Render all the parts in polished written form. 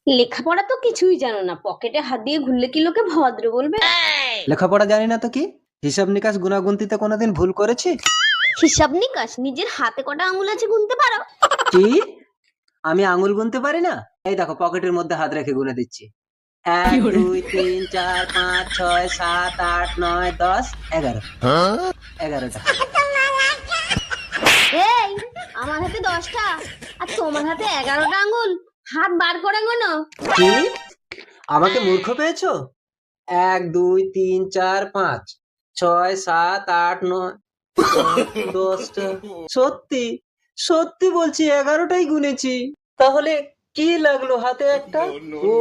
লেখাপড়া তো কিছুই জানো না, পকেটে হাত দিয়ে ঘুরলে কি লোকে ভদ্র বলবে? লেখাপড়া জানি না তো কি, হিসাব নিকাশ গুনাগুনতিতে কোনোদিন ভুল করেছি? হিসাব নিকাশ নিজের হাতে কটা আঙুল আছে গুনতে পারো? কি? আমি আঙুল গুনতে পারি না? এই দেখো পকেটের মধ্যে হাত রেখে গুনে দিচ্ছি। 1 2 3 4 5 6 7 8 9 10 11। 11টা। এই, আমার হাতে 10টা আর তোমার হাতে 11টা আঙুল, হাত বার করে গোনো। কি? আমাকে মূর্খ পেয়েছো? 1 2 3 4 5 6 7 8 9 10টা। সত্যি সত্যি বলছি 11টাই গুনেছি। তাহলে কি লাগলো হাতে একটা? ও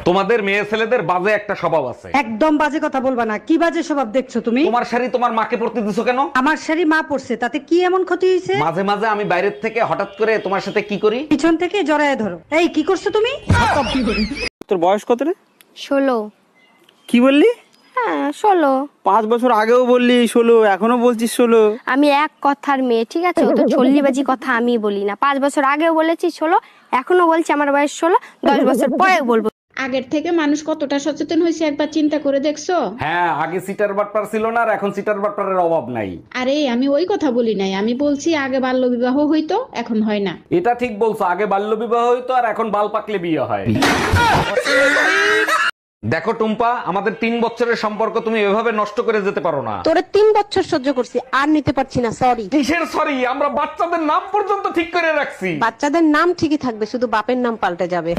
তোমাদের মেয়ে ছেলেদের বাজে একটা স্বভাব আছে। একদম বাজে কথা বলবা না। কি বাজে স্বভাব দেখছো তুমি? তোমার শাড়ি তোমার মাকে পরতে দিছো কেন? আমার শাড়ি মা পরছে, তাতে কি এমন ক্ষতি হয়েছে? মাঝে মাঝে আমি বাইরের থেকে হঠাৎ করে তোমার সাথে কি করি? পিছন থেকে জড়ায় ধরো। এই কি করছো তুমি? তোর বয়স কত রে? 16। কি বললি? হ্যাঁ 16। 5 বছর আগেও বললি 16, এখনো বলছিস 16। আমি এক কথার মেয়ে, ঠিক আছে? ও তো চল্লিবাজি কথা আমি বলি না। 5 বছর আগেও বলেছি 16, এখনো বলছি আমার বয়স 16, 10 বছর পরেও বলবো। আগের থেকে মানুষ কতটা সচেতন হয়েছে একবার চিন্তা করে দেখছো? হ্যাঁ, আগে সিটার বাটপার ছিল না, আর এখন সিটার বাটপারের অভাব নাই। আরে আমি ওই কথা বলি নাই, আমি বলছি আগে বাল্য বিবাহ হইতো, এখন হয় না। এটা ঠিক বলছো, আগে বাল্য বিবাহ হইতো আর এখন বাল পাকলে বিয়ে হয়। দেখো টুম্পা, আমাদের 3 বছরের সম্পর্ক তুমি এভাবে নষ্ট করে যেতে পারো না। তোরে 3 বছর সহ্য করছি, আর নিতে পারছি না, সরি। কিসের সরি? আমরা বাচ্চাদের নাম পর্যন্ত ঠিক করে রাখছি। বাচ্চাদের নাম ঠিকই থাকবে, শুধু বাপের নাম পাল্টে যাবে।